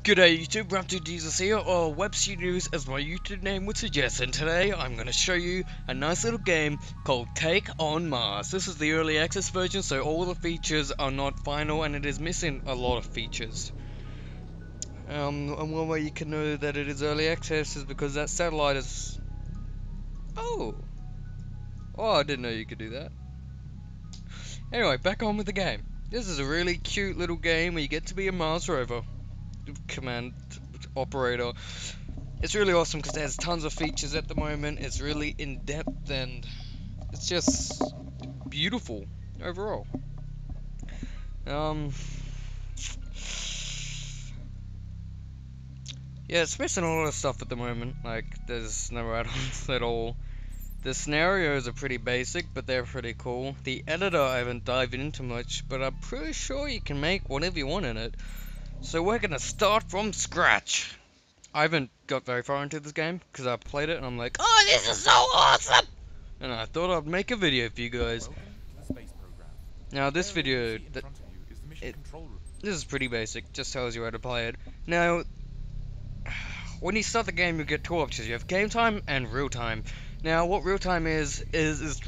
G'day YouTube, Raptor here, or Web Studios as my YouTube name would suggest, and today I'm going to show you a nice little game called Take on Mars. This is the early access version, so all the features are not final, and it is missing a lot of features. And one way you can know that it is early access is because that satellite is... Oh, I didn't know you could do that. Anyway, back on with the game. This is a really cute little game where you get to be a Mars rover. Command operator. It's really awesome because it has tons of features at the moment. It's really in depth and it's just beautiful overall. Yeah, it's missing a lot of stuff at the moment. Like, there's no add-ons at all. The scenarios are pretty basic, but they're pretty cool. The editor I haven't dived into much, but I'm pretty sure you can make whatever you want in it. So we're gonna start from scratch. I haven't got very far into this game because I played it and I'm like, oh, this is so awesome! And I thought I'd make a video for you guys. Now this video, this is pretty basic, just tells you how to play it. Now, when you start the game, you get two options. You have game time and real time. Now, what real time is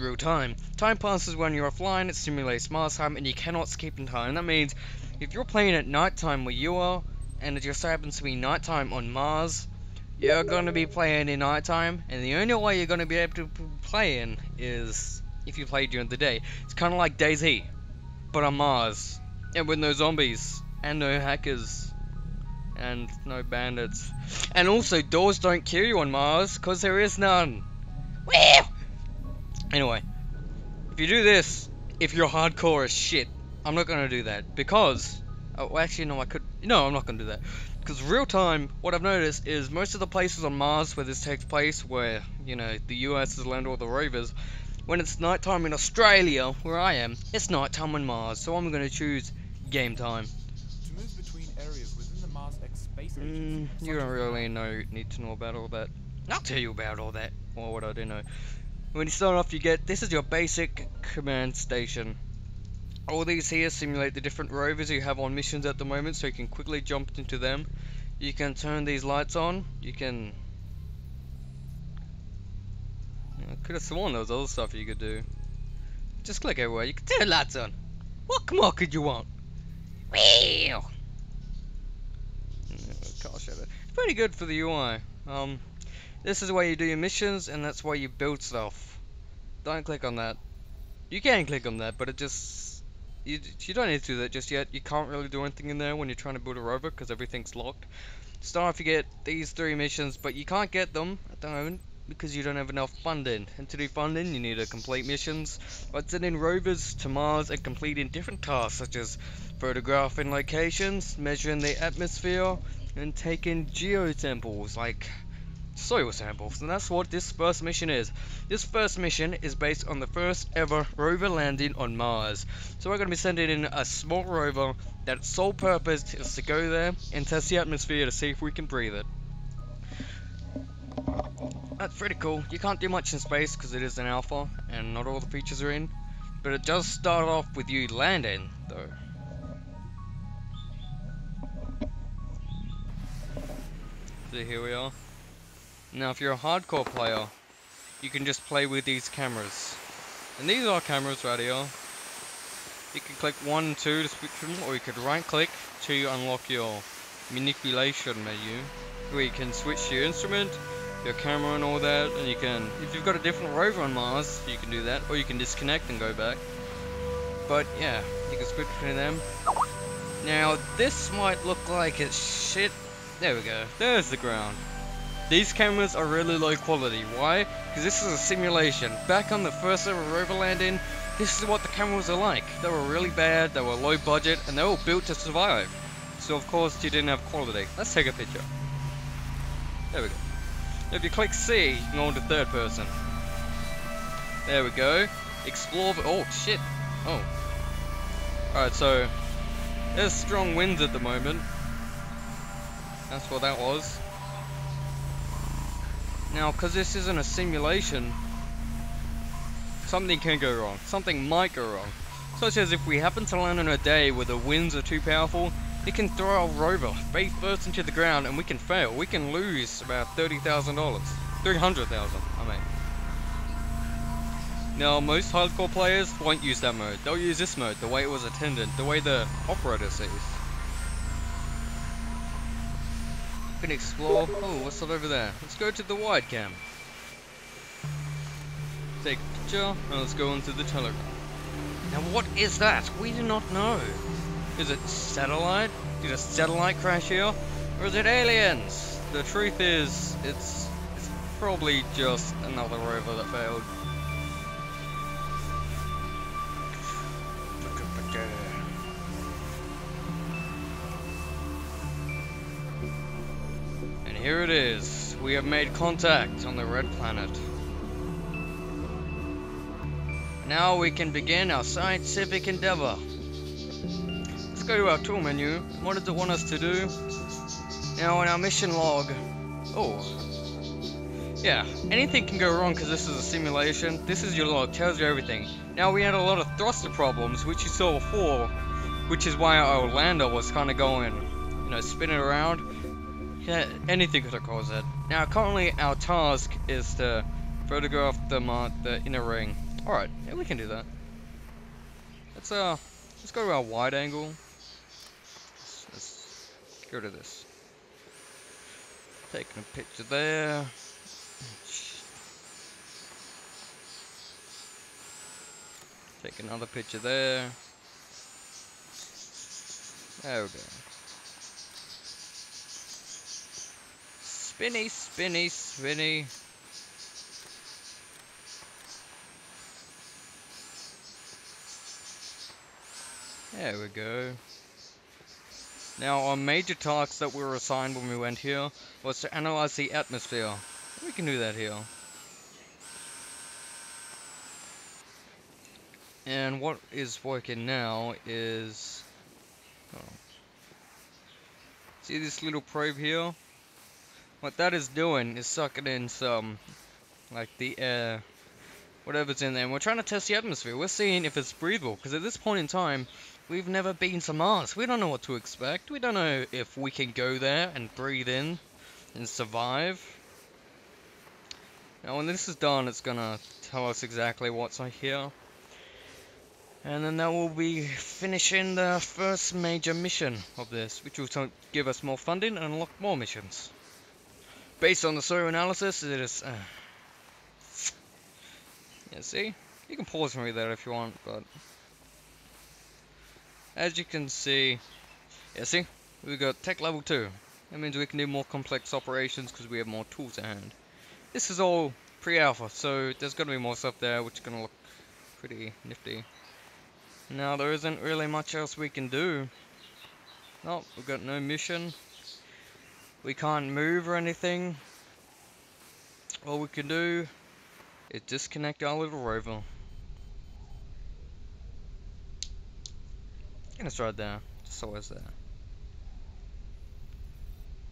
real time. Time passes when you're offline, it simulates Mars time, and you cannot skip in time. That means if you're playing at night time where you are, and it just happens to be night time on Mars, you're going to be playing in night time, and the only way you're going to be able to play in is if you play during the day. It's kind of like DayZ, but on Mars, and with no zombies, and no hackers, and no bandits. And also, doors don't kill you on Mars, because there is none. Well, anyway, if you do this, if you're hardcore as shit, I'm not gonna do that because, oh, actually no, I'm not gonna do that because real time. What I've noticed is most of the places on Mars where this takes place, where you know the US has landed all the rovers, when it's nighttime in Australia, where I am, it's nighttime on Mars. So I'm gonna choose game time. To move between areas within the Mars X Space Agency, You don't really need to know about all that. I'll tell you about all that, or what I do know. When you start off, you get, this is your basic command station. All these here simulate the different rovers you have on missions at the moment, so you can quickly jump into them. You can turn these lights on. You can... I could have sworn there was other stuff you could do. Just click everywhere. You can turn the lights on. What more could you want? Well, gosh, it's pretty good for the UI. This is where you do your missions, and that's where you build stuff. Don't click on that. You can click on that, but it just... You don't need to do that just yet. You can't really do anything in there when you're trying to build a rover, because everything's locked. Start off, you get these 3 missions, but you can't get them at the moment, because you don't have enough funding. And to do funding, you need to complete missions, like sending rovers to Mars and completing different tasks, such as photographing locations, measuring the atmosphere, and taking geosamples, like soil samples. And that's what this first mission is. This first mission is based on the first ever rover landing on Mars. So we're going to be sending in a small rover that's sole purpose is to go there and test the atmosphere to see if we can breathe it. That's pretty cool. You can't do much in space because it is an alpha and not all the features are in, but it does start off with you landing though. So here we are. Now if you're a hardcore player, you can just play with these cameras. And these are cameras right here. You can click 1 and 2 to switch them, or you could right click to unlock your manipulation menu, where you can switch your instrument, your camera and all that, and you can, if you've got a different rover on Mars, you can do that, or you can disconnect and go back. But yeah, you can switch between them. Now this might look like it's shit. There we go, there's the ground. These cameras are really low quality. Why? Because this is a simulation. Back on the first ever rover landing, this is what the cameras are like. They were really bad, they were low budget, and they were built to survive. So of course you didn't have quality. Let's take a picture. There we go. If you click C, you can go into third person. There we go. Explore, oh shit. Oh. Alright, so there's strong winds at the moment. That's what that was. Now, because this isn't a simulation, something can go wrong. Something might go wrong. Such as if we happen to land on a day where the winds are too powerful, We can throw our rover face first into the ground and we can fail. We can lose about $30,000. 300,000, I mean. Now, most hardcore players won't use that mode. They'll use this mode, the way it was intended, the way the operator sees. We can explore. Oh, what's that over there? Let's go to the wide cam. Take a picture, and let's go into the telegram. Now, what is that? We do not know. Is it satellite? Did a satellite crash here? Or is it aliens? The truth is, it's probably just another rover that failed. And here it is. We have made contact on the red planet. Now we can begin our scientific endeavor. Let's go to our tool menu. What does it want us to do? Now in our mission log. Oh. Yeah, anything can go wrong because this is a simulation. This is your log, tells you everything. Now we had a lot of thruster problems, which you saw before, which is why our lander was kind of going, you know, spinning around. Yeah, anything could have caused that. Now currently our task is to photograph the inner ring. Alright, yeah, we can do that. Let's go to our wide angle. Let's go to this. Taking a picture there. Take another picture there. There we go. Spinny, spinny, spinny. There we go. Now our major tasks that we were assigned when we went here was to analyze the atmosphere. We can do that here. And what is working now is... Oh. See this little probe here? What that is doing is sucking in some, like the air, whatever's in there. And we're trying to test the atmosphere. We're seeing if it's breathable. Because at this point in time, we've never been to Mars. We don't know what to expect. We don't know if we can go there and breathe in and survive. Now when this is done, it's gonna tell us exactly what's here. And then that will be finishing the first major mission of this, which will give us more funding and unlock more missions. Based on the soil analysis, it is... yeah, see? You can pause and read that if you want, but... as you can see... yeah, see? We got tech level 2. That means we can do more complex operations because we have more tools at hand. This is all pre-alpha, so there's gonna be more stuff there which is gonna look pretty nifty. Now there isn't really much else we can do. No, we've got no mission. We can't move or anything. All we can do is disconnect our little rover. And it's right there. Just always there.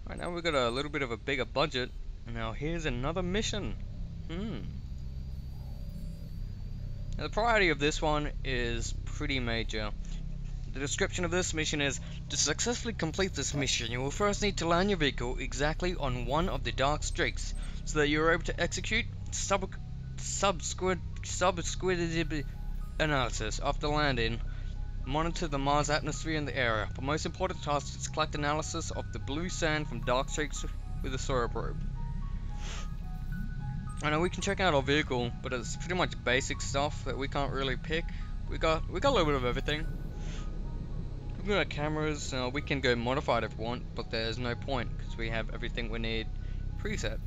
Right now we've got a little bit of a bigger budget. Now here's another mission. Now the priority of this one is pretty major. The description of this mission is, to successfully complete this mission, you will first need to land your vehicle exactly on one of the dark streaks, so that you are able to execute subsequent analysis after landing, monitor the Mars atmosphere in the area. The most important task is collect analysis of the blue sand from dark streaks with a soil probe. I know we can check out our vehicle, but it's pretty much basic stuff that we can't really pick. We got a little bit of everything. We've got cameras. We can go modified if we want, but there's no point because we have everything we need preset.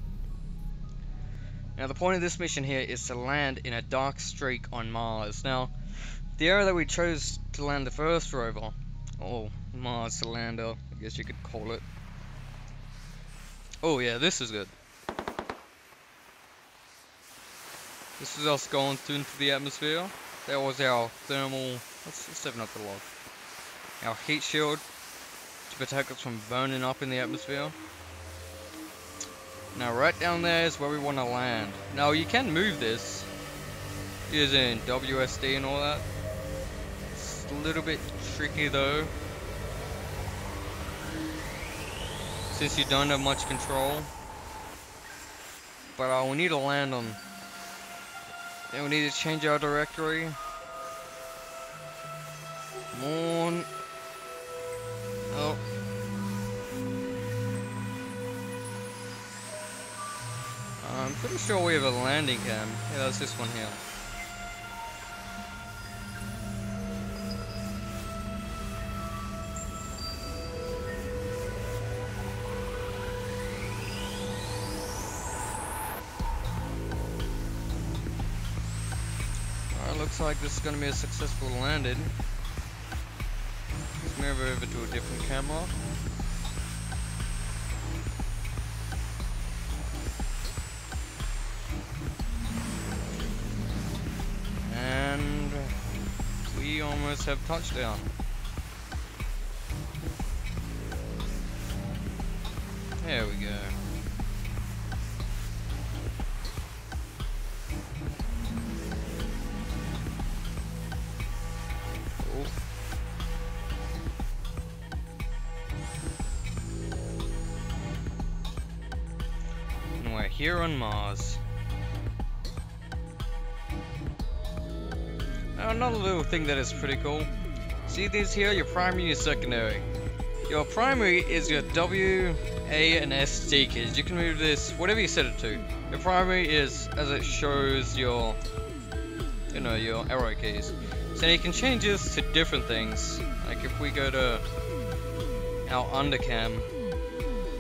Now the point of this mission here is to land in a dark streak on Mars. Now the area that we chose to land the first rover, or Mars lander, I guess you could call it. Oh yeah, this is good. This is us going into the atmosphere. That was our thermal... Let's open up the log. Our heat shield to protect us from burning up in the atmosphere. Now right down there is where we want to land. Now you can move this using WSD and all that. It's a little bit tricky though. since you don't have much control. But we need to land on. And we need to change our directory. Come on. Oh. I'm pretty sure we have a landing cam. Yeah, that's this one here. Alright, looks like this is going to be a successful landing. Let's move over to a different camera. And we almost have touchdown. There we go. Oh. And we're here on Mars. Now, another little thing that is pretty cool. See these here? Your primary and your secondary. Your primary is your W, A, and S D keys. You can move this whatever you set it to. Your primary is as it shows your, your arrow keys. So you can change this to different things. Like if we go to our undercam,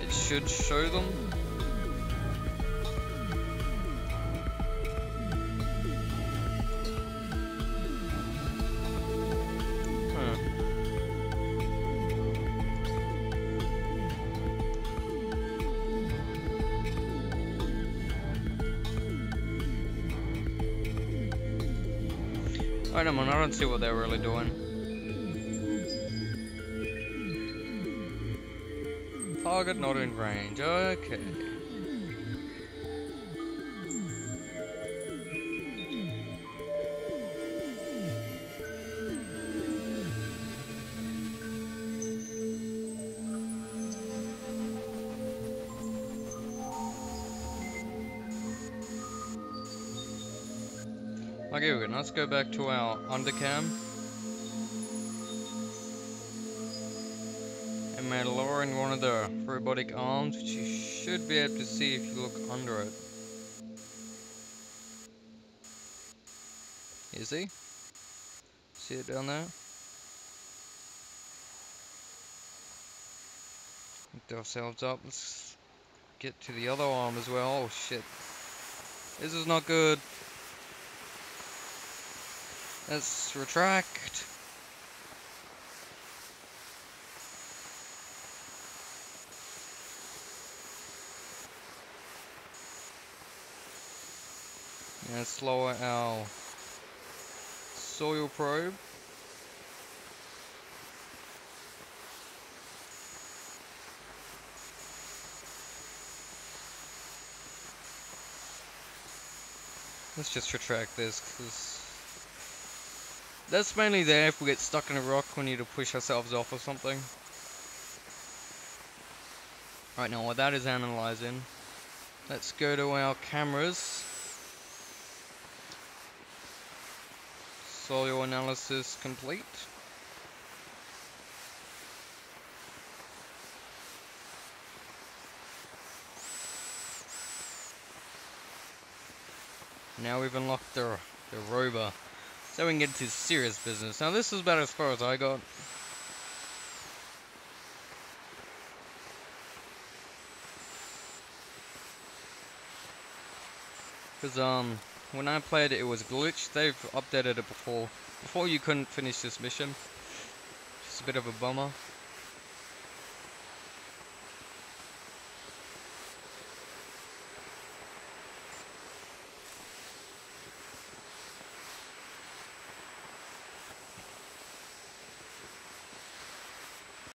it should show them. Wait a minute, I don't see what they're really doing. Target not in range, okay. Okay, good. Let's go back to our undercam. And we're lowering one of the robotic arms, which you should be able to see if you look under it. You see? See it down there? Lift ourselves up. Let's get to the other arm as well. Oh shit. This is not good. Let's retract. And let's lower our soil probe. Let's just retract this, because that's mainly there if we get stuck in a rock, we need to push ourselves off or something. Right now, while that is analyzing, let's go to our cameras. Soil analysis complete. Now we've unlocked the rover. So we can get into serious business. Now this is about as far as I got. Because when I played it, it was glitched. They've updated it before. Before you couldn't finish this mission. Just a bit of a bummer.